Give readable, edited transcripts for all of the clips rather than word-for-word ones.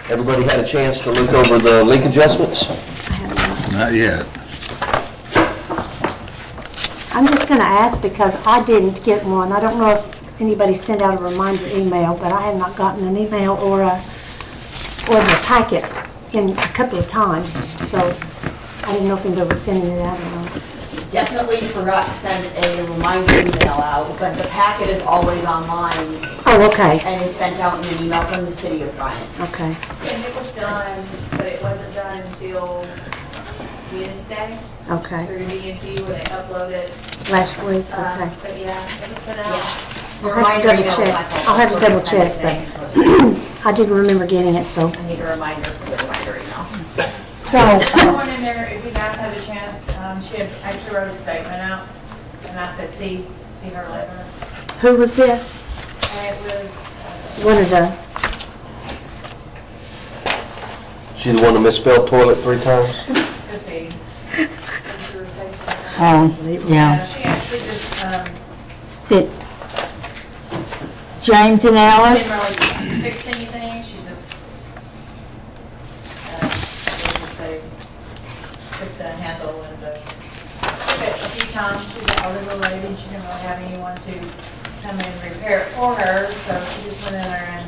Everybody had a chance to look over the link adjustments? Not yet. I'm just gonna ask because I didn't get one. I don't know if anybody sent out a reminder email, but I have not gotten an email or the packet in a couple of times. So I didn't know if anybody was sending it out or not. Definitely forgot to send a reminder email out, but the packet is always online Oh, okay, and is sent out in an email from the city of Bryant. okay. And it was done, but it wasn't done until Wednesday Okay, through DNT where they uploaded. last week, okay. But yeah, it was put out. I'll have to double check. I'll have to double check, but I didn't remember getting it, so. I need a reminder for the reminder email. Someone in there, if you guys had a chance, she had actually wrote a statement out, and I said, see her letter. Who was this? And it was, One of the, She the one that misspelled toilet 3 times? could be. Yeah. She actually just, Is it James and didn't Alice? really fix anything, she just, say, took the handle and the, a few times, she's an elderly lady, she didn't really have anyone to come in and repair it for her, so she just went in there and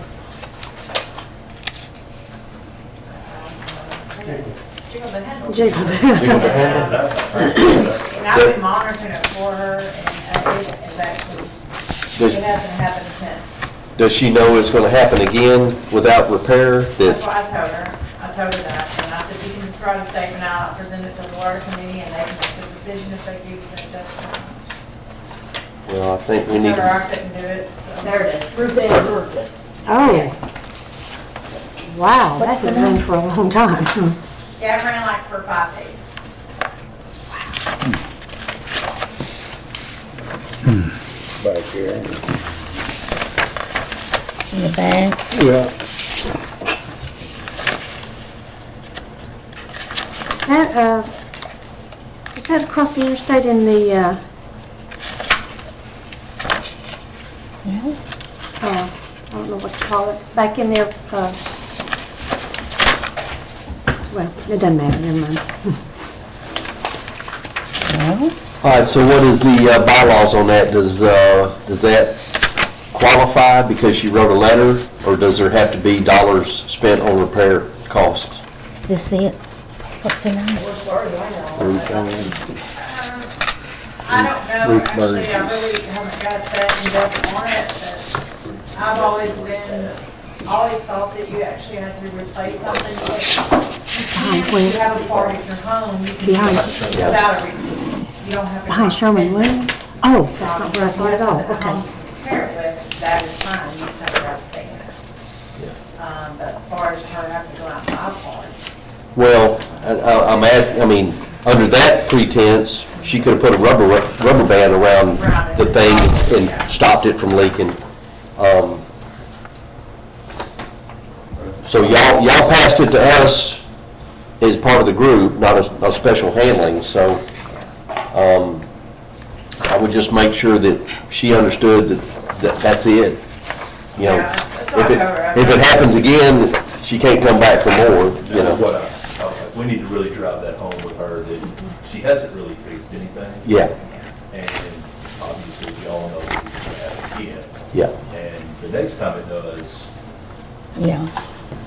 jiggled the handle. Jiggled the Jiggled the handle? And I've been monitoring it for her, and it is actually, it hasn't happened since. Does she know it's going to happen again without repair? That's That what I told her. I told her that, and I said, you can just write a statement out, present it to the water committee, and they can make the decision if they give you the adjustment. Well, I think we I need told her I to, couldn't do it, so. There it is, roof and roof it. Oh, Yes. wow, that's been running for a long time. Yeah, it ran like for 5 days. Back here. In the back? Yeah. Is that across the interstate in the, Yeah. I don't know what to call it, back in there, well, it doesn't matter, never mind. Well, all right, so what is the bylaws on that? Does that qualify because she wrote a letter, or does there have to be dollars spent on repair costs? is this it? What's the name? As far as I know. I don't know, Roof actually, burns. I really haven't got that in depth on it, but I've always thought that you actually had to replace something. If you have a part of your home, you can do Behind- it without a receipt. You don't have to. Behind Sherman Williams? Oh, that's not where I thought at all, okay. Repair it, but that is fine, you just have to have a statement. But as far as her having to go out and buy parts, Well, I'm asking, I mean, under that pretense, she could have put a rubber band around the thing and stopped it from leaking. So y'all passed it to us as part of the group, not a special handling, so I would just make sure that she understood that that's it. You know, Yeah, that's what I told her. if it happens again, she can't come back for more, you know. What we need to really drive that home with her, that she hasn't really fixed anything. Yeah, And obviously, we all know that it's gonna happen again. yeah. And the next time it does, Yeah.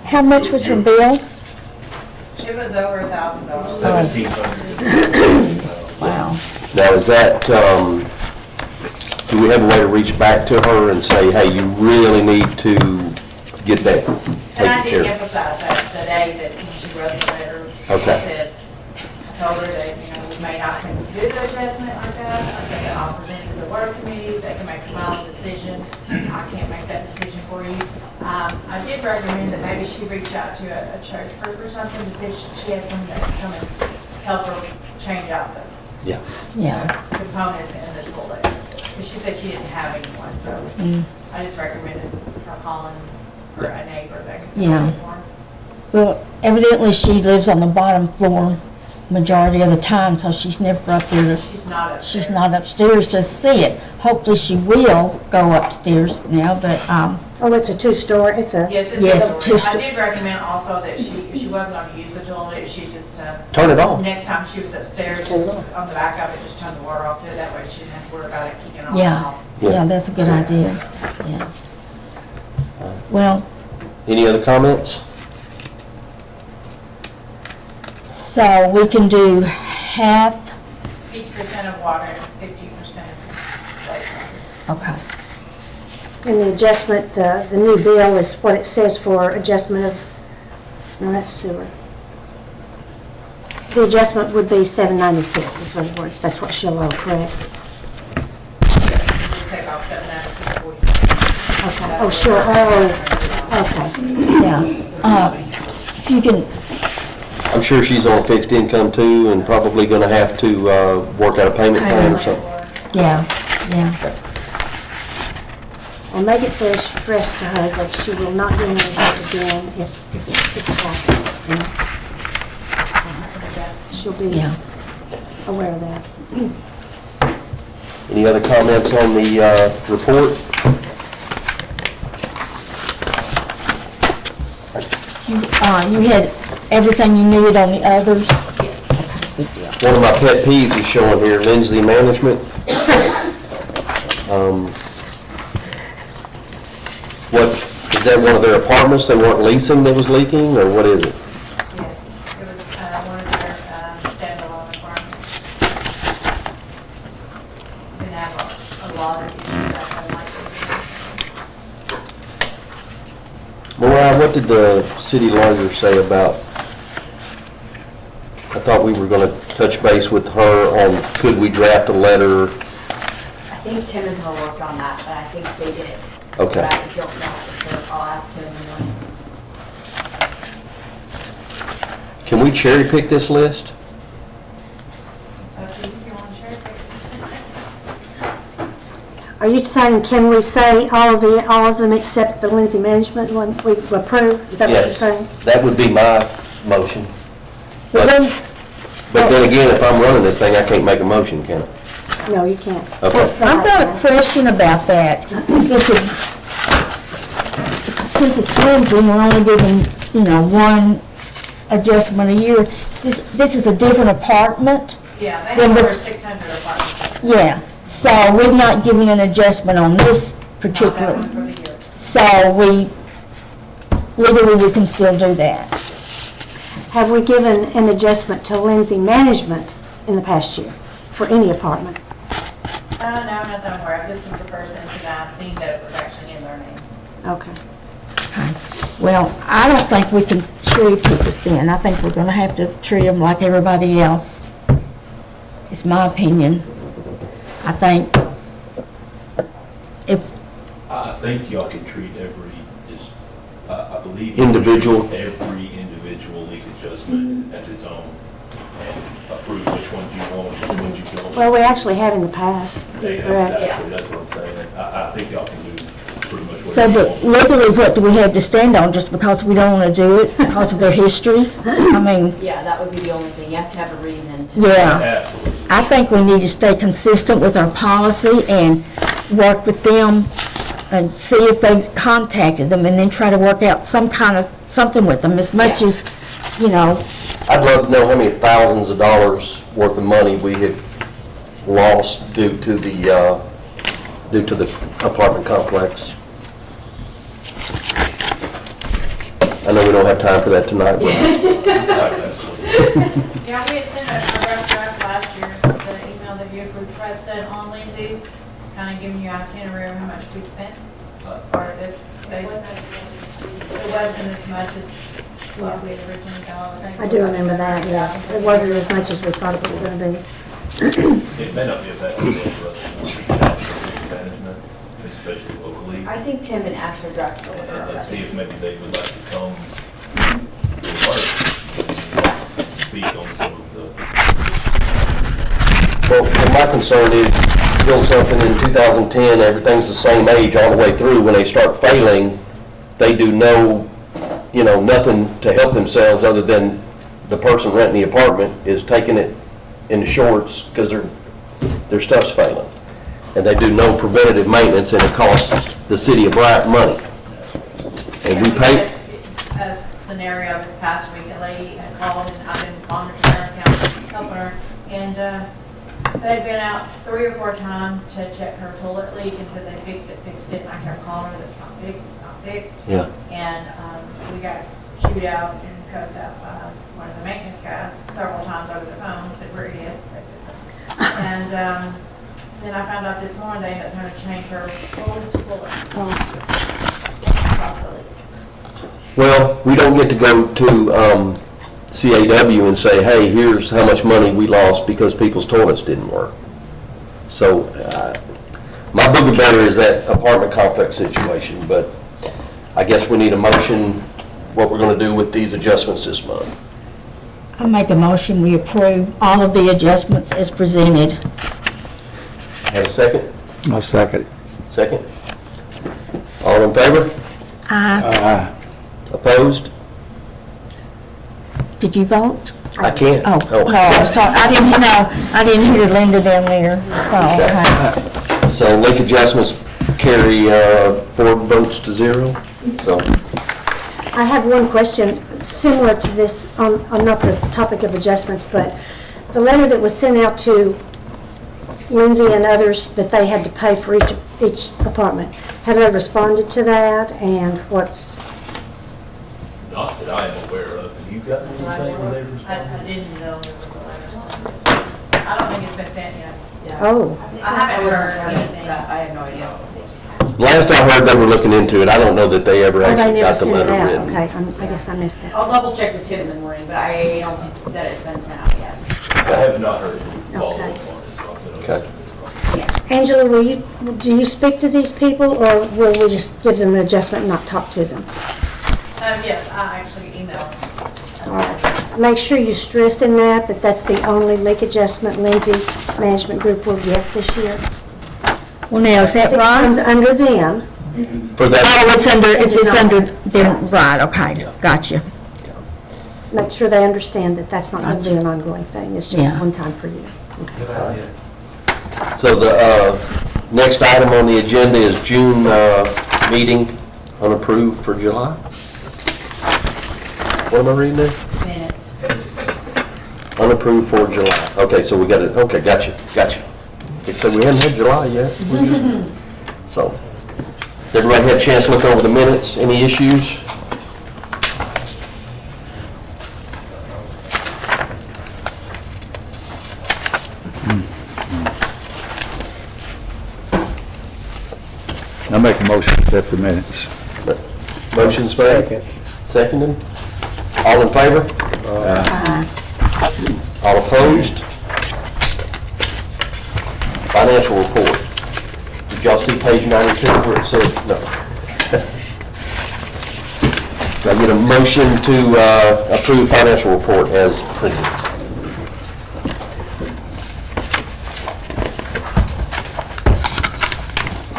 How much was her bill? it was over $1,000. 1,700. Wow. Now, is that, do we have a way to reach back to her and say, hey, you really need to get that And I taken did care of? emphasize that today, that when she wrote the letter, I Okay. said, I told her that, we may not have to do the adjustment like that. I said that I'll present it to the water committee, they can make a final decision. I can't make that decision for you. I did recommend that maybe she reach out to a church group or something to see if she had someone that could come and help her change out the Yeah. Yeah. components in the toilet. Because she said she didn't have anyone, so I just recommended her calling for a neighbor that could come Yeah. in for her. Well, evidently she lives on the bottom floor majority of the time, so she's never up there. She's not upstairs. She's not upstairs to see it. Hopefully she will go upstairs now, but, Oh, it's a two-story, it's a, Yes, Yes, it's two-sto- I did recommend also that if she wasn't going to use the toilet, if she just, Turn it on. next time she was upstairs, just on the back of it, just turn the water off, that way she didn't have to worry about it kicking on and yeah, off. yeah, that's a good idea, yeah. Well, Any other comments? so we can do half, 50% of water, 50% of wastewater. okay. and the adjustment, the new bill is what it says for adjustment of, no, that's sewer. The adjustment would be $796 is what it was, that's what she'll owe, correct? Just take off that 96.47. Okay, oh, sure, okay. Yeah, if you can, I'm sure she's on fixed income too, and probably gonna have to, work out a payment plan or something. yeah, yeah, Well, make it very stressed to her that she will not be in the job again if it happens, you know? She'll be yeah. aware of that. Any other comments on the, report? You had everything you needed on the others? One of my pet peeves is showing here, Lindsay Management. What, is that one of their apartments they weren't leasing that was leaking, or what is it? Yes, it was one of their standalone apartments. Didn't have a lot of issues, that's why I like it. Mariah, what did the city lawyer say about, I thought we were gonna touch base with her on, could we draft a letter? I think Tim is gonna work on that, but I think they did. Okay. But I don't know for sure, I'll ask Tim in the morning. Can we cherry pick this list? So if you want to share it. Are you saying, can we say all of them except the Lindsay Management one we approve? Is that what you're Yes. saying? That would be my motion. Well, then, But then again, if I'm running this thing, I can't make a motion, can I? No, you can't. Okay. I've got a question about that. Since it's Lindsay, we're only giving, one adjustment a year. This is a different apartment? Yeah, they Then have the- over 600 apartments. Yeah, so we're not giving an adjustment on this Not that particular, one for the year. so legally we can still do that. Have we given an adjustment to Lindsay Management in the past year for any apartment? No, not that I'm aware of. This was the first incident I've seen that it was actually in their name. Okay. Well, I don't think we can cherry pick it then. I think we're gonna have to treat them like everybody else. It's my opinion. I think if, I think y'all can treat I believe. Individual. Every individual leak adjustment as its own, and approve which ones you want, which ones you don't. Well, we actually have in the past. Yeah, Correct. exactly, that's what I'm saying. I think y'all can do pretty much so whatever you but want. legally, what do we have to stand on just because we don't wanna do it, because of their history? I mean, Yeah, that would be the only thing, you have to have a reason to. yeah. Absolutely. I think we need to stay consistent with our policy and work with them and see if they've contacted them and then try to work out something with them as much as, I'd love to know how many thousands of dollars worth of money we have lost due to the apartment complex. I know we don't have time for that tonight, but Absolutely. Yeah, we had sent a rough draft last year, the email that you approved Preston on Lindsay's, kind of giving you itinerary of how much we spent. Part of it, it wasn't as much as what we had originally thought. think I it do was remember that, yes. It wasn't as much as we thought it was going to be. It may not be a bad idea for us to have management, especially locally, I think Tim and Ashley drafted the order and see already. if maybe they would like to come to work, speak on some of the. well, my concern is, build something in 2010, everything's the same age all the way through. When they start failing, they do nothing to help themselves other than the person renting the apartment is taking it in the shorts because their stuff's failing. And they do no preventative maintenance, and it costs the city of Bryant money. And we pay, A scenario this past week, a lady had called, and I've been monitoring her account, helping her, and they'd been out 3 or 4 times to check her toilet leak and said they fixed it, and I kept calling her, it's not fixed. yeah. And we got chewed out and cussed out by one of the maintenance guys several times over the phone, said where it is, basically. And then I found out this morning they ended up having to change her whole toilet. Properly. Well, we don't get to go to CAW and say, hey, here's how much money we lost because people's toilets didn't work. So my bugaboo is that apartment complex situation, but I guess we need a motion, what we're going to do with these adjustments this month. I make a motion, we approve all of the adjustments as presented. Have a second? I'll second it. Second? All in favor? Aye. Opposed? Did you vote? I can't. Oh, no, I was talking, I didn't hear Linda down there, so. So link adjustments carry 4 votes to 0. So, I have one question similar to this, on not the topic of adjustments, but the letter that was sent out to Lindsay and others that they had to pay for each apartment. Have they responded to that, and what's, Not that I am aware of. Have you gotten anything where they responded? I didn't know there was a letter. I don't think it's been sent yet. oh, I haven't heard anything. I have no idea. last I heard, they were looking into it. I don't know that they ever oh, they actually never got the sent it letter out, written. okay, I guess I missed that. I'll double check with Tim in the morning, but I don't think that it's been sent out yet. I have not heard any follow-up on Okay. it, so I'm gonna- Okay. Angela, do you speak to these people, or will we just give them an adjustment and not talk to them? Yes, I actually emailed. All right. Make sure you stress in that that's the only leak adjustment Lindsay Management Group will get this year. Well, now, is that It comes right? under them. For Oh, that, it's under, if it's under, then, right, okay, gotcha. Make sure they understand that that's not going to be an ongoing thing. It's just Yeah. one time per year. so the next item on the agenda is June meeting unapproved for July. What am I reading there? Minutes. Unapproved for July. Okay, so we got it, okay, gotcha. So we haven't had July yet. So, everybody had a chance to look over the minutes, any issues? I'll make a motion to accept the minutes. Motion's made. Seconded. All in favor? All opposed? Financial report. Did y'all see page 92 where it said, no? Do I get a motion to approve financial report as printed?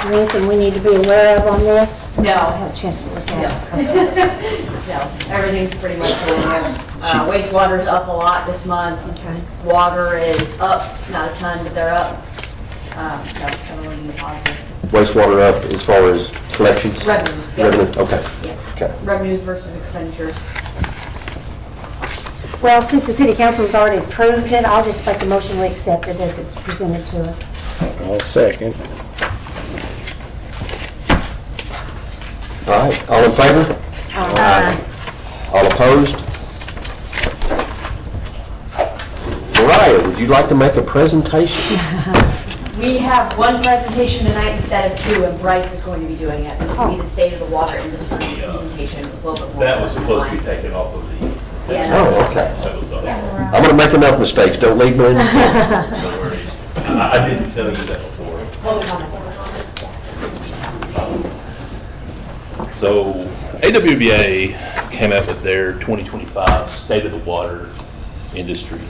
Is there anything we need to be aware of on this? No. I have a chance to look at it. No, everything's pretty much going there. Wastewater's up a lot this month. Okay. Water is up, not a ton, but they're up. So everything positive. Wastewater up as far as collections? Revenues, yeah. Revenue, okay. Yeah. Okay. Revenues versus expenditures. Well, since the city council has already approved it, I'll just make the motion we accept it as it's presented to us. I'll second. All right, all in favor? All opposed? Mariah, would you like to make a presentation? We have one presentation tonight instead of 2, and Bryce is going to be doing it. It's going to be the state of the water industry presentation. It's a little bit more. That was supposed to be taken off of the. Yeah. Oh, okay. That was, I'm gonna make enough mistakes, don't leave me in. no worries. I didn't tell you that before. Public comments. So AWBA came up with their 2025 State of the Water Industry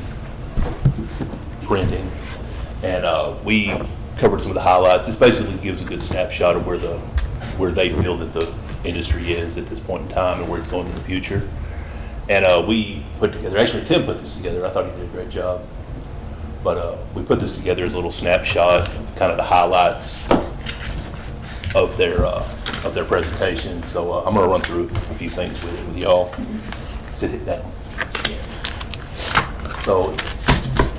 printing, and we covered some of the highlights. This basically gives a good snapshot of where they feel that the industry is at this point in time and where it's going in the future. And we put together, actually Tim put this together, I thought he did a great job. But we put this together as a little snapshot, kind of the highlights of their presentation. So I'm going to run through a few things with y'all. Sit it down. So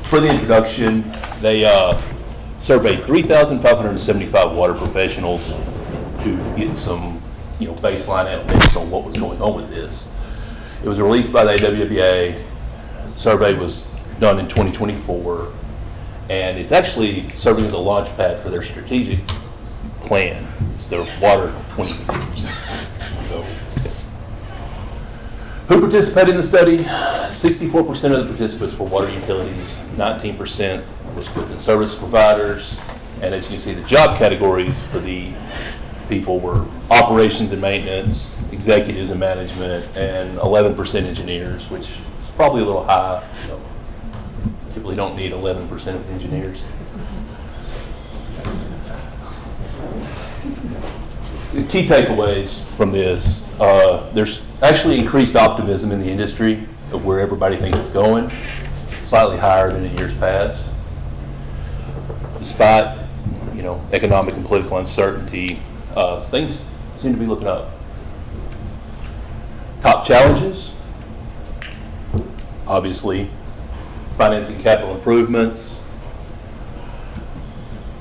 for the introduction, they surveyed 3,575 water professionals to get some, baseline analytics on what was going on with this. It was released by the AWBA. The survey was done in 2024, and it's actually serving as a launch pad for their strategic plan. It's their Water 2050. So, who participated in the study? 64% of the participants were water utilities, 19% were split in service providers, and as you can see, the job categories for the people were operations and maintenance, executives and management, and 11% engineers, which is probably a little high. Typically don't need 11% of engineers. The key takeaways from this, there's actually increased optimism in the industry of where everybody thinks it's going, slightly higher than in years past. Despite, economic and political uncertainty, things seem to be looking up. Top challenges, obviously, financing capital improvements,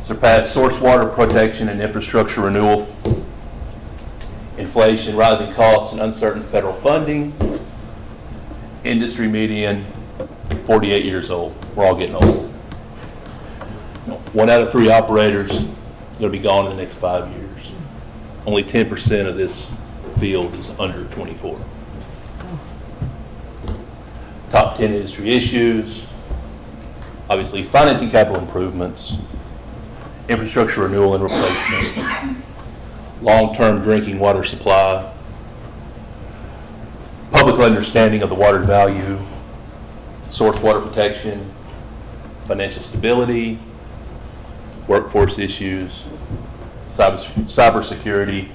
surpass source water protection and infrastructure renewal, inflation, rising costs, and uncertain federal funding, industry median, 48 years old. We're all getting old. 1 out of 3 operators going to be gone in the next 5 years. Only 10% of this field is under 24. Top 10 industry issues, obviously financing capital improvements, infrastructure renewal and replacement, long-term drinking water supply, public understanding of the water value, source water protection, financial stability, workforce issues, cybersecurity,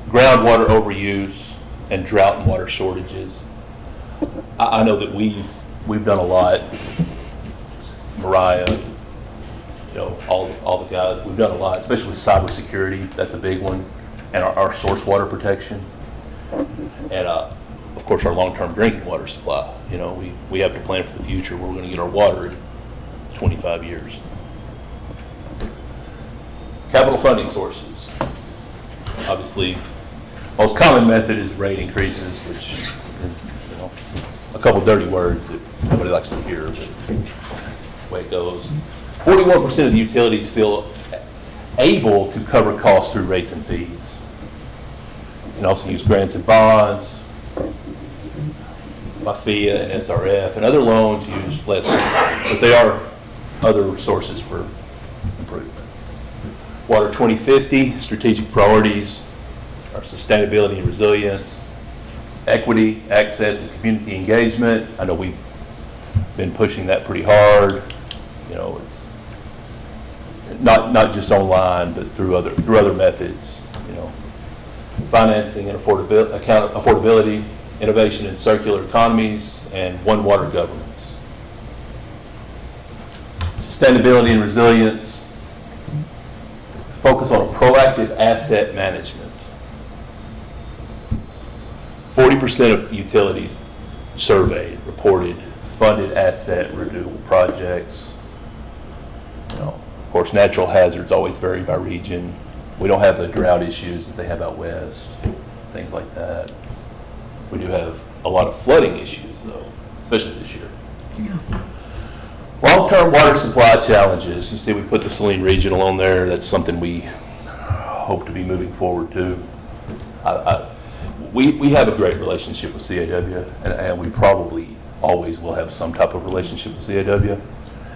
groundwater overuse, and drought and water shortages. I know that we've done a lot. Mariah, all the guys, we've done a lot, especially with cybersecurity. That's a big one, and our source water protection, and of course our long-term drinking water supply. We have to plan for the future where we're going to get our water in 25 years. Capital funding sources. Obviously, most common method is rate increases, which is a couple dirty words that nobody likes to hear, but the way it goes. 41% of the utilities feel able to cover costs through rates and fees. You can also use grants and bonds, FIA and SRF, and other loans use less, but they are other sources for improvement. Water 2050, strategic priorities are sustainability and resilience, equity, access, and community engagement. I know we've been pushing that pretty hard. It's not just online, but through other methods. Financing and affordability, innovation in circular economies, and one water governance. Sustainability and resilience. Focus on a proactive asset management. 40% of utilities surveyed reported funded asset renewal projects. Of course, natural hazards always vary by region. We don't have the drought issues that they have out west, things like that. We do have a lot of flooding issues, though, especially this year. Yeah. Long-term water supply challenges. You see we put the Saline Regional on there. That's something we hope to be moving forward to. We have a great relationship with CAW, and we probably always will have some type of relationship with CAW.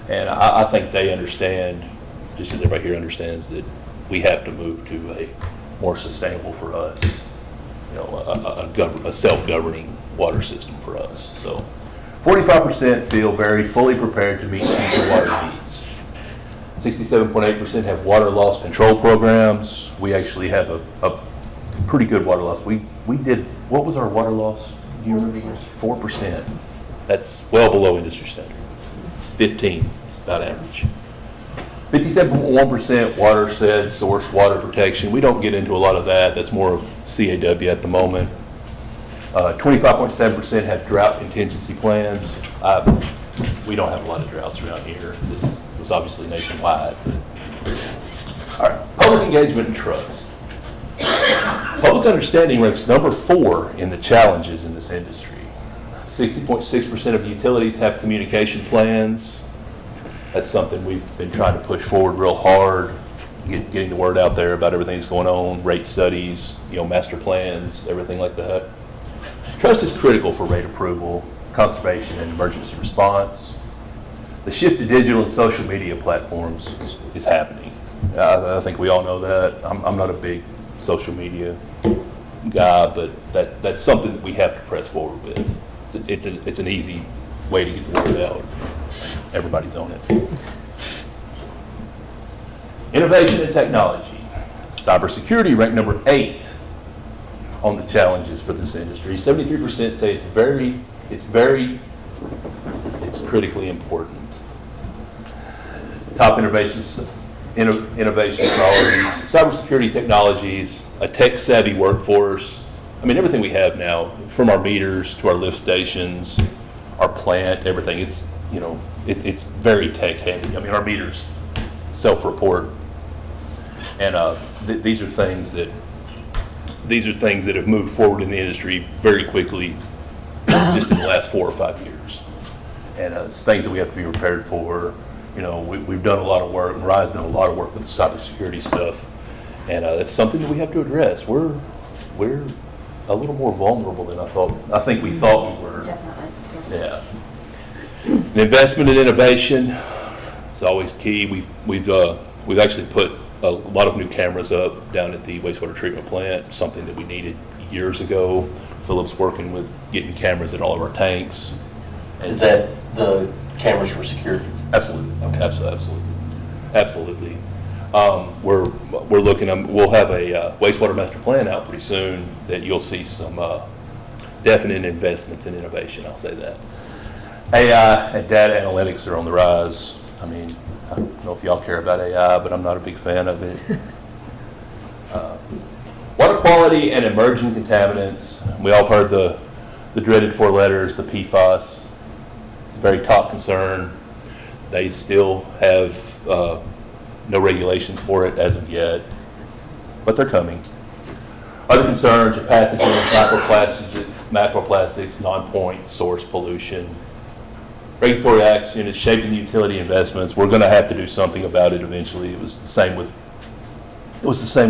And I think they understand, just as everybody here understands, that we have to move to a more sustainable for us, a self-governing water system for us. So 45% feel very fully prepared to meet future water needs. 67.8% have water loss control programs. We actually have a pretty good water loss. We did, what was our water loss Do you remember? 4%. That's well below industry standard. 15 is about average. 57.1% water said source water protection. We don't get into a lot of that. That's more of CAW at the moment. 25.7% have drought contingency plans. We don't have a lot of droughts around here. This was obviously nationwide. All right, public engagement and trust. Public understanding ranks number 4 in the challenges in this industry. 60.6% of utilities have communication plans. That's something we've been trying to push forward real hard, getting the word out there about everything that's going on, rate studies, master plans, everything like that. Trust is critical for rate approval, conservation, and emergency response. The shift to digital and social media platforms is happening. I think we all know that. I'm not a big social media guy, but that's something that we have to press forward with. It's an easy way to get the word out. Everybody's on it. Innovation and technology. Cybersecurity ranked number 8 on the challenges for this industry. 73% say it's critically important. Top innovation priorities, cybersecurity technologies, a tech-savvy workforce. I mean, everything we have now, from our meters to our lift stations, our plant, everything, it's very tech-heavy. I mean, our meters self-report. And these are things that have moved forward in the industry very quickly just in the last 4 or 5 years. And it's things that we have to be prepared for. We've done a lot of work, Mariah's done a lot of work with the cybersecurity stuff, and that's something that we have to address. We're a little more vulnerable than I think we thought we were. Definitely. Yeah. And investment in innovation, it's always key. We've actually put a lot of new cameras up down at the wastewater treatment plant, something that we needed years ago. Philip's working with getting cameras in all of our tanks. Is that the cameras for security? Absolutely. Okay. Absolutely. We're looking. We'll have a wastewater master plan out pretty soon that you'll see some definite investments in innovation. I'll say that. AI and data analytics are on the rise. I mean, I don't know if y'all care about AI, but I'm not a big fan of it. Water quality and emerging contaminants. We all have heard the dreaded 4 letters, the PFAS. It's a very top concern. They still have no regulations for it as of yet, but they're coming. Other concerns are pathogens, macroplastics, non-point source pollution. Regulatory action is shaping the utility investments. We're going to have to do something about it eventually. It was the same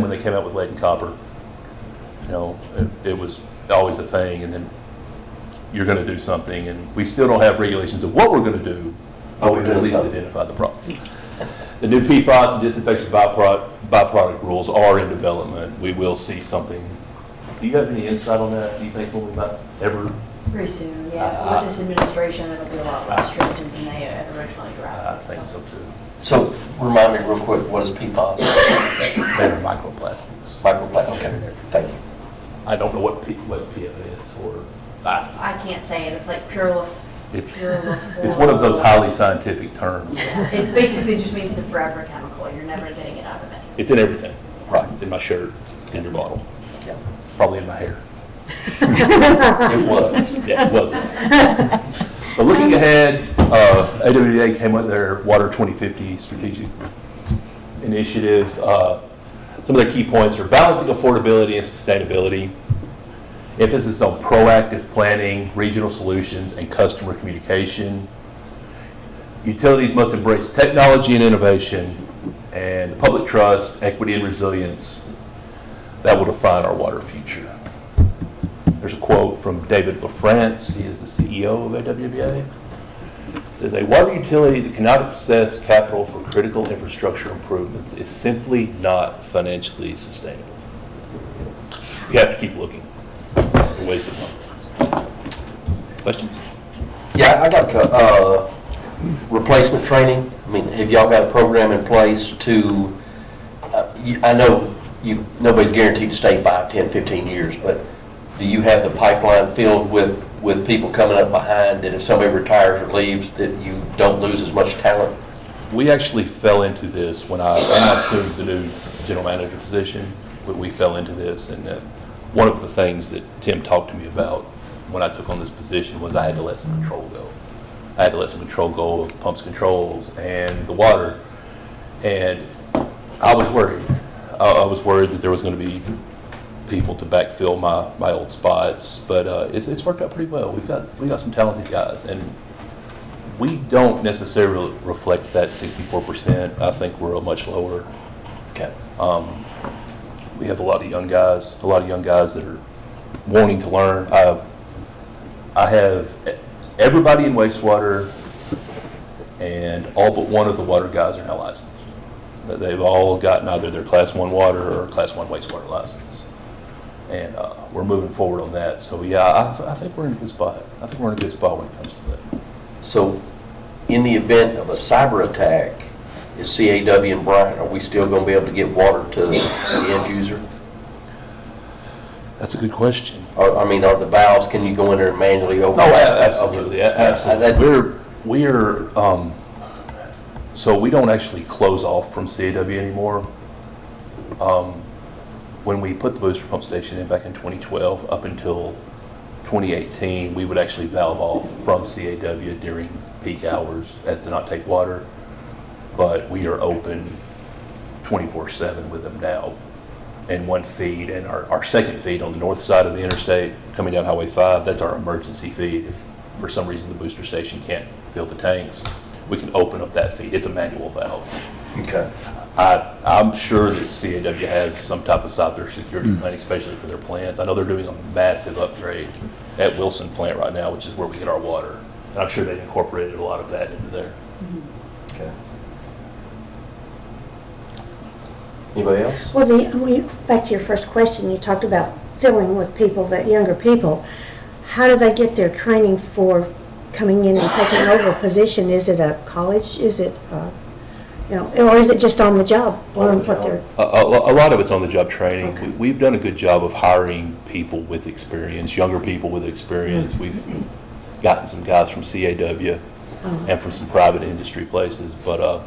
when they came out with lead and copper. It was always a thing, and then you're going to do something, and we still don't have regulations of what we're going to do, but we can at least identify the problem. The new PFAS and disinfection byproduct rules are in development. We will see something. Do you have any insight on that? Do you think when we might ever? Pretty soon, yeah. With this administration, it'll be a lot less stringent than they had originally I drafted. think so too. So, remind me real quick, what is PFAS? They're microplastics. Microplastic, okay, thank you. I don't know what PFAS or. I can't say it. It's like pure. It's one of those highly scientific terms. It basically just means it's a forever chemical. You're never getting it out of anything. It's in everything. Right. It's in my shirt. It's in your bottle. Yeah. Probably in my hair. It was. Yeah, it wasn't. So looking ahead, AWA came with their Water 2050 strategic initiative. Some of their key points are balancing affordability and sustainability, emphasis on proactive planning, regional solutions, and customer communication. Utilities must embrace technology and innovation, and the public trust, equity, and resilience that will define our water future. There's a quote from David LaFrance. He is the CEO of AWBA. It says, a water utility that cannot access capital for critical infrastructure improvements is simply not financially sustainable. We have to keep looking for ways to fund things. Questions? Yeah, I got replacement training. I mean, have y'all got a program in place to, I know nobody's guaranteed to stay 5, 10, 15 years, but do you have the pipeline filled with people coming up behind, that if somebody retires or leaves, that you don't lose as much talent? We actually fell into this when I assumed the new general manager position. We fell into this, and one of the things that Tim talked to me about when I took on this position was I had to let some control go. I had to let some control go of pumps controls and the water, and I was worried. I was worried that there was going to be people to backfill my old spots, but it's worked out pretty well. We got some talented guys, and we don't necessarily reflect that 64%. I think we're a much lower. Okay. We have a lot of young guys that are wanting to learn. I have everybody in wastewater, and all but one of the water guys are now licensed. They've all gotten either their Class 1 water or Class 1 wastewater license. And we're moving forward on that. So yeah, I think we're in a good spot. I think we're in a good spot when it comes to that. So, in the event of a cyber attack, is CAW and Bryant, are we still going to be able to get water to the end user? That's a good question. Or, I mean, are the valves, can you go in there and manually open? Oh, absolutely, absolutely. That's- So we don't actually close off from CAW anymore. When we put the booster pump station in back in 2012, up until 2018, we would actually valve off from CAW during peak hours as to not take water. But we are open 24/7 with them now. And one feed, and our second feed on the north side of the interstate coming down Highway 5, that's our emergency feed. If for some reason the booster station can't fill the tanks, we can open up that feed. It's a manual valve. Okay. I'm sure that CAW has some type of cybersecurity plan, especially for their plants. I know they're doing a massive upgrade at Wilson plant right now, which is where we get our water. And I'm sure they've incorporated a lot of that into there. Okay. Anybody else? Well, back to your first question, you talked about filling with people, that younger people. How do they get their training for coming in and taking over a position? Is it a college? Is it, or is it just on the job? Learn what they're. A lot of it's on the job training. Okay. We've done a good job of hiring people with experience, younger people with experience. We've gotten some guys from CAW and from some private industry places, but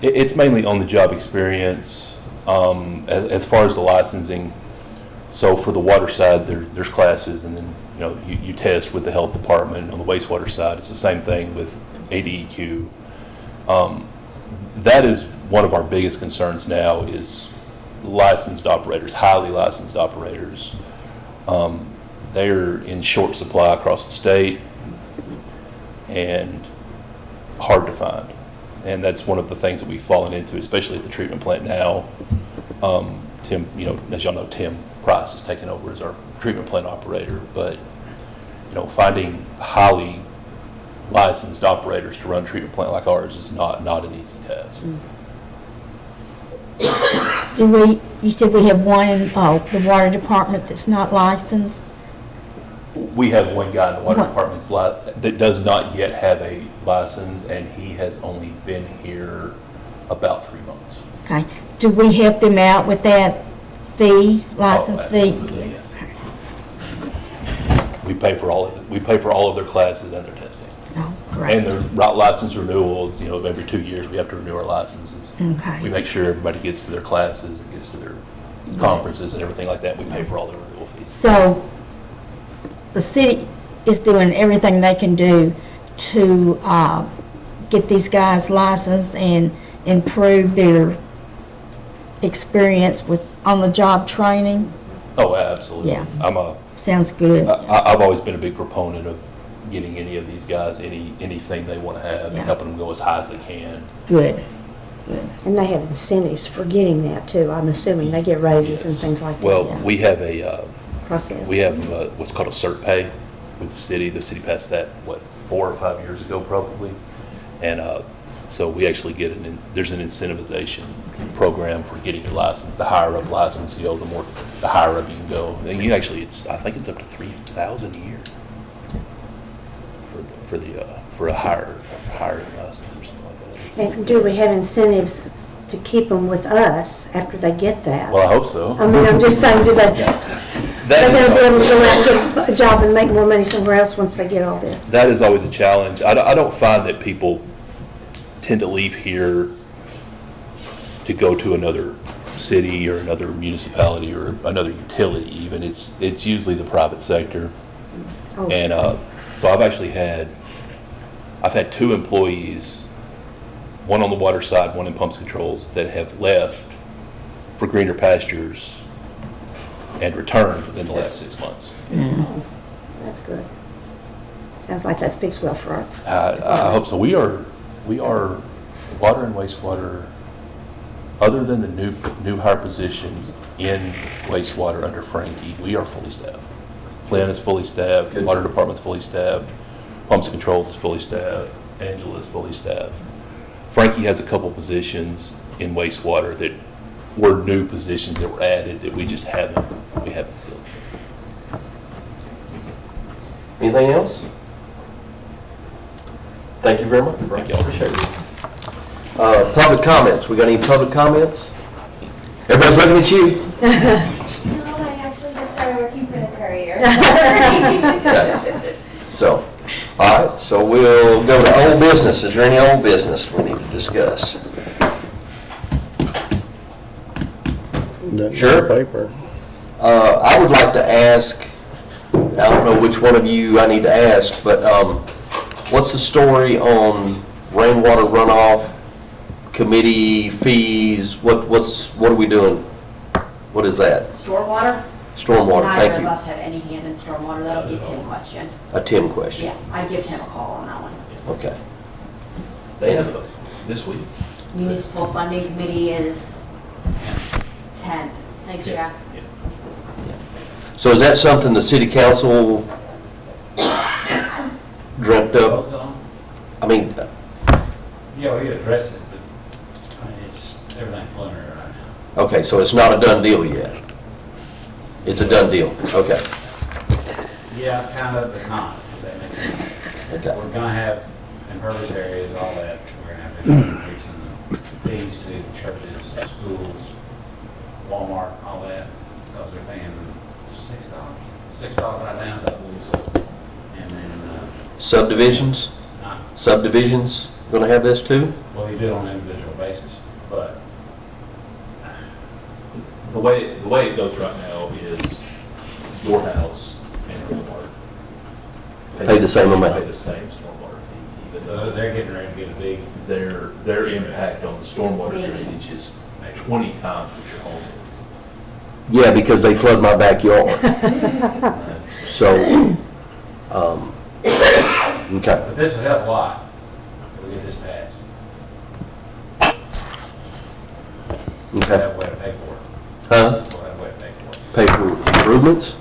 it's mainly on the job experience. As far as the licensing, so for the water side, there's classes, and then you test with the health department. On the wastewater side, it's the same thing with ADEQ. That is one of our biggest concerns now is licensed operators, highly licensed operators. They're in short supply across the state and hard to find. And that's one of the things that we've fallen into, especially at the treatment plant now. Tim, as y'all know, Tim Price has taken over as our treatment plant operator, but finding highly licensed operators to run a treatment plant like ours is not an easy task. You said we have one in the water department that's not licensed? We have one guy in the water What? department that does not yet have a license, and he has only been here about 3 months. Okay. Do we help them out with that license fee? Absolutely, yes. We pay for all of their classes and their testing. Oh, great. And their license renewal, every 2 years we have to renew our licenses. Okay. We make sure everybody gets to their classes, and gets to their conferences and everything like that. We pay for all their renewal fees. So the city is doing everything they can do to get these guys licensed and improve their experience with on-the-job training? Oh, absolutely. Yeah. Sounds good. I've always been a big proponent of getting any of these guys anything they want to have Yeah. and helping them go as high as they can. Good. And they have incentives for getting that too. I'm assuming they get raises and things like that. Well, Yeah. we have a Process. we have what's called a cert pay with the city. The city passed that 4 or 5 years ago probably, and so we actually get there's an incentivization program for getting your license. The higher up license, the higher up you can go. And I think it's up to $3,000 a year for a higher license or something like that. And do we have incentives to keep them with us after they get that? Well, I hope so. I mean, I'm just saying, do they? they're gonna be able to go out and get a job and make more money somewhere else once they get all this. That is always a challenge. I don't find that people tend to leave here to go to another city or another municipality or another utility even. It's usually the private sector. Oh. And so I've had 2 employees, one on the water side, one in pumps controls, that have left for greener pastures and returned within the last 6 months. That's good. Sounds like that speaks well for our. I hope so. We are water and wastewater, other than the new hire positions in wastewater under Frankie, we are fully staffed. Glenn is fully staffed, Good. water department's fully staffed, pumps and controls is fully staffed, Angela is fully staffed. Frankie has a couple positions in wastewater that were new positions that were added that we haven't filled. Anything else? Thank you very much. Thank you. Appreciate it. Public comments. We got any public comments? Everybody's looking at you. No, I actually just started working for the Courier. Okay. So, all right, so we'll go to old business. Is there any old business we need to discuss? Sure. Paper. I would like to ask, I don't know which one of you I need to ask, but what's the story on rainwater runoff committee fees? What are we doing? What is that? Stormwater? Stormwater, Neither thank of you. us have any hand in stormwater. That'll be a Tim question. A Tim question. Yeah, I'd give Tim a call on that one. Okay. They have this week. Municipal funding committee is 10. Thanks, Jack. So is that something the city council dreamt up? Votes on? I mean, Yeah, we could address it, but I mean, it's, everything's preliminary right now. okay, so it's not a done deal yet? It's a done deal, okay. Yeah, kind of, but not, if that makes sense. Okay. We're gonna have impervious areas, all that, we're gonna have to increase some fees to churches, schools, Walmart, all that, because they're paying $6 right now, that was, and then, Subdivisions? Subdivisions gonna have this too? well, you do it on an individual basis, but The way it goes right now is your house and your water Pay the same amount. Pay the same stormwater fee, even so though they're getting ready to get a big, their impact on the stormwater Maybe. drainage is 20 times what your home is. Yeah, because they flood my backyard. So, okay. but this will help a lot if we get this passed. We'll Okay. have a way to pay for it. Huh? We'll have a way to pay for it. Pay for improvements?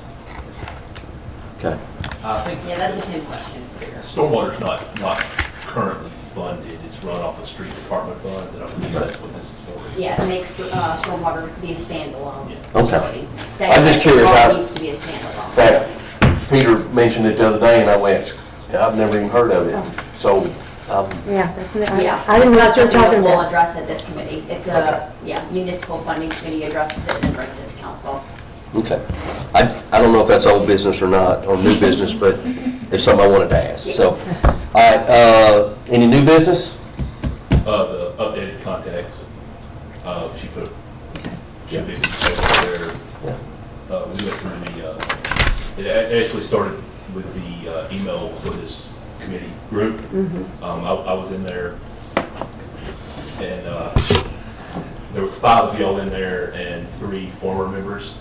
Okay. I think. Yeah, that's a Tim question for sure. Stormwater's not currently funded, it's run off of street department funds, and I believe that's what this is for. Yeah, it makes stormwater be a standalone Okay. facility. I'm just curious how- It needs to be a standalone. That, Peter mentioned it the other day, and I went, I've never even heard of it. So, Yeah, that's, Yeah. I didn't know what you were That's something talking We'll about. address at this committee. It's Okay. a, yeah, municipal funding committee addresses it and brings it to council. okay. I don't know if that's old business or not, or new business, but it's something I wanted to ask, so. All right, any new business? The updated contacts, she put a big table Yeah. there. We went through it actually started with the email for this committee group. I was in there, and there was 5 of y'all in there and 3 former members.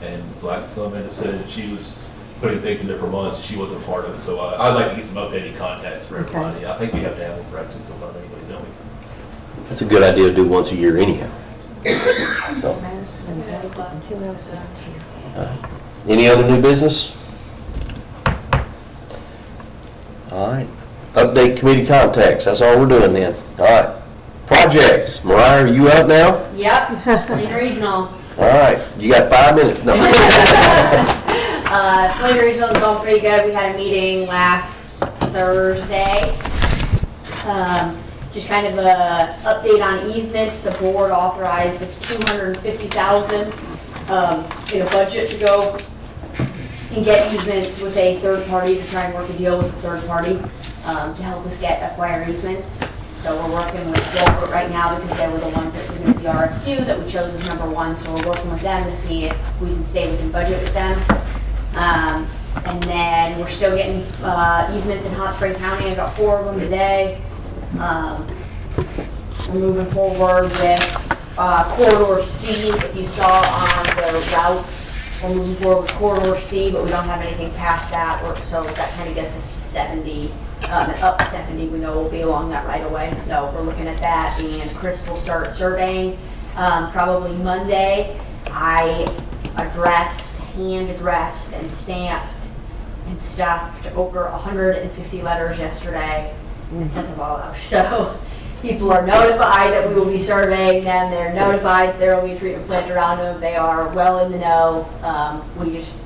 And Black Amanda said that she was putting things in there for months, she wasn't part of it, so I'd like to get some updated contacts for Okay. everybody. I think we have to have one for absence if anybody's on. That's a good idea to do once a year anyhow. So, Madison and David, and who else isn't here? any other new business? All right, update committee contacts, that's all we're doing then. All right, projects, Mariah, are you up now? Yep, Sling Regional. All right, you got 5 minutes, no. Sling Regional's going pretty good. We had a meeting last Thursday. Just kind of a update on easements. The board authorized us $250,000 in a budget to go and get easements with a third party, to try and work a deal with a third party to help us acquire easements. So we're working with Wastewater right now because they were the ones that submitted the RFQ that we chose as number one. So we're working with them to see if we can stay within budget with them. And then we're still getting easements in Hot Spring County. I got 4 of them today. We're moving forward with Corridor C. If you saw on the routes, we're moving forward with Corridor C, but we don't have anything past that. So that kind of gets us to 70. Up 70, we know we'll be along that right away. So we're looking at that, and Chris will start surveying probably Monday. I hand addressed and stamped and stuffed over 150 letters yesterday and sent them all out. So people are notified that we will be surveying them. They're notified there will be a treatment plant around them. They are well in the know. We just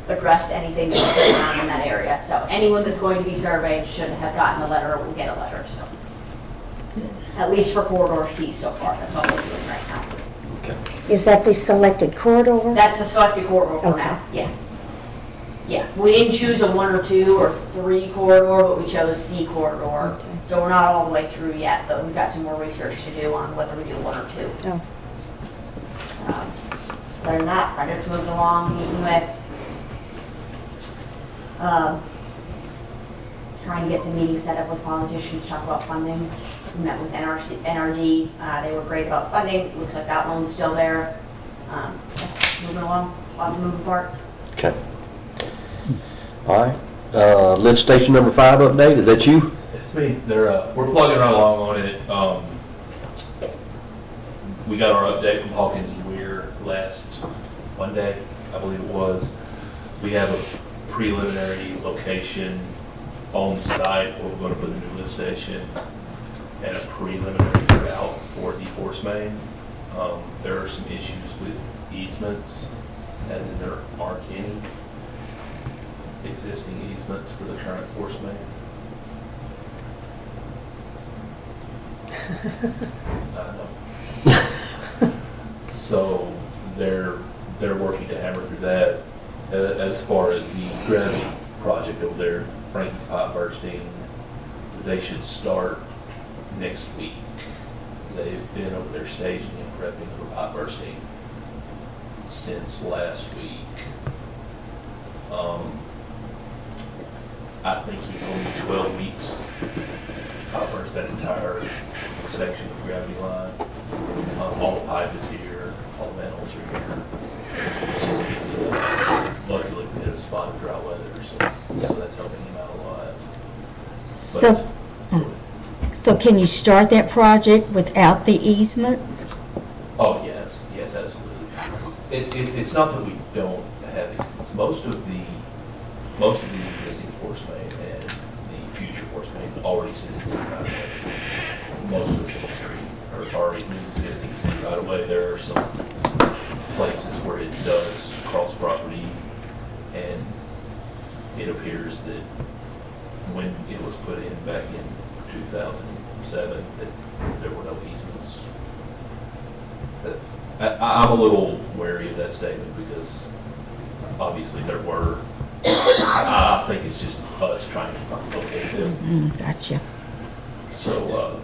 addressed anything that's going on in that area. So anyone that's going to be surveyed should have gotten a letter or will get a letter. So at least for Corridor C so far, that's all we're doing right now. Okay. Is that the selected corridor? That's the selected corridor for Okay. now, yeah. Yeah, we didn't choose a 1 or 2 or 3 corridor, but we chose C corridor. Okay. So we're not all the way through yet, though. We've got some more research to do on whether we do 1 or 2. Oh. Other than that, project's moving along, meeting with, trying to get some meetings set up with politicians, talk about funding. We met with NRD, they were great about funding. Looks like that loan's still there. Moving along, lots of moving parts. Okay. All right. Lift station number 5 update, is that you? It's me. We're plugging right along on it. We got our update from Hawkins and Weir last Monday, I believe it was. We have a preliminary location on site where we're going to put the new lift station and a preliminary route for the force main. There are some issues with easements, as in there aren't any existing easements for the current force main. So they're working to hammer through that. As far as the gravity project over there, Frankie's pipe bursting, they should start next week. They've been over there staging and prepping for pipe bursting since last week. I think he told me 12 weeks. Pipe burst that entire section of the gravity line. All the pipe is here, all the manholes are here. It's just, luckily we hit a spot of dry weather, so that's helping him out a lot. So can you start that project without the easements? Oh, yes, absolutely. It's not that we don't have easements. Most of the existing force main and the future force main already sits in some kind of way. Most of it's street or already existing city right away. There are some places where it does cross property, and it appears that when it was put in back in 2007, that there were no easements. But I'm a little wary of that statement because obviously there were. I think it's just us trying to locate them. Gotcha. So,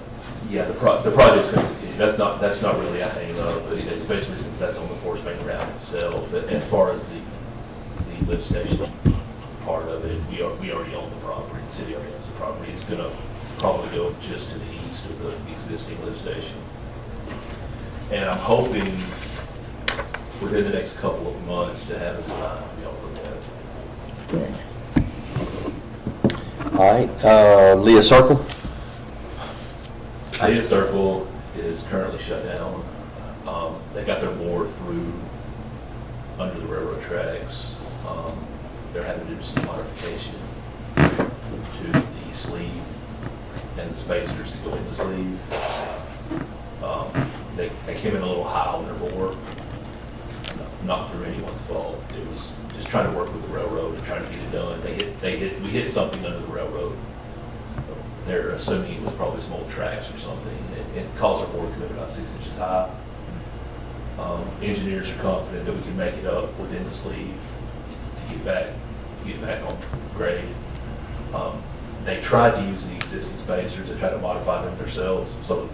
yeah, the project's going to continue. That's not really a hang up, but especially since that's on the force main route itself. But as far as the lift station part of it, we already own the property. The city already owns the property. It's going to probably go just to the east of the existing lift station. And I'm hoping within the next couple of months to have a design to be able to look at. Good. All right, Leah Circle? Leah Circle is currently shut down. They got their bore through under the railroad tracks. They're having to do some modification to the sleeve and the spacers that go in the sleeve. They came in a little high on their bore, not through anyone's fault. It was just trying to work with the railroad and trying to get it done. We hit something under the railroad. They're assuming it was probably some old tracks or something. It caused our bore to come in about 6 inches high. Engineers are confident that we can make it up within the sleeve to get back on grade. They tried to use the existing spacers, they tried to modify them themselves, so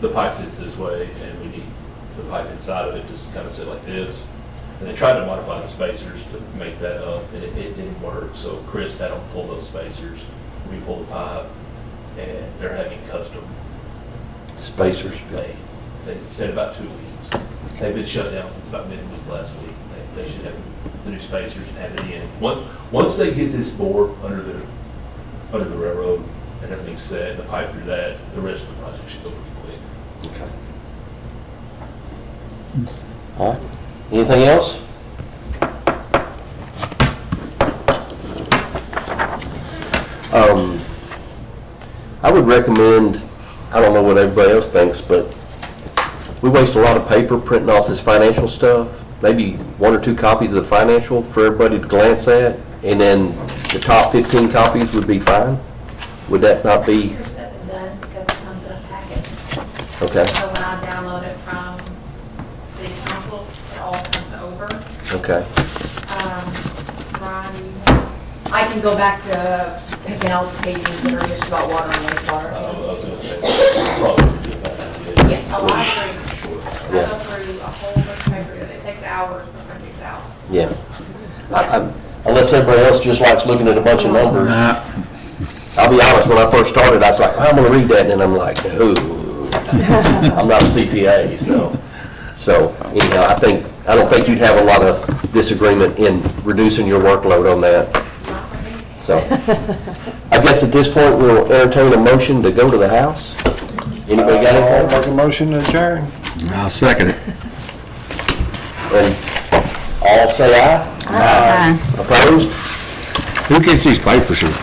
the pipe sits this way, and we need the pipe inside of it just kind of sit like this. And they tried to modify the spacers to make that up, and it didn't work, so Chris had them pull those spacers, we pull the pipe, and they're having custom Spacers. made. They said about 2 weeks. They've been shut down since about midweek last week. They should have the new spacers and have it in. Once they get this bore under the railroad and everything's set, and the pipe through that, the rest of the project should go pretty quick. Okay. All right. Anything else? I would recommend, I don't know what everybody else thinks, but we waste a lot of paper printing off this financial stuff. Maybe 1 or 2 copies of the financial for everybody to glance at, and then the top 15 copies would be fine. Would that not be? Easier said than done because it comes in a packet. Okay, So when I download it from city council, it all comes over. okay. Brian, you have? I can go back to picking out the pages that are just about water and wastewater. I was going to say, probably do that. Yeah, oh, I agree. I Yeah. go through a whole bunch of paper, it takes hours to print these out. Yeah. Unless everybody else just likes looking at a bunch of numbers. I'll be honest, when I first started, I was like, I'm gonna read that, and then I'm like, ooh, I'm not a CPA, so anyhow, I don't think you'd have a lot of disagreement in reducing your workload on that. Not for me. So, I guess at this point, we'll entertain a motion to go to the house. Anybody got I'll anything? make a motion to adjourn. I'll second it. And all say aye. Aye. Opposed? Who gets these papers here?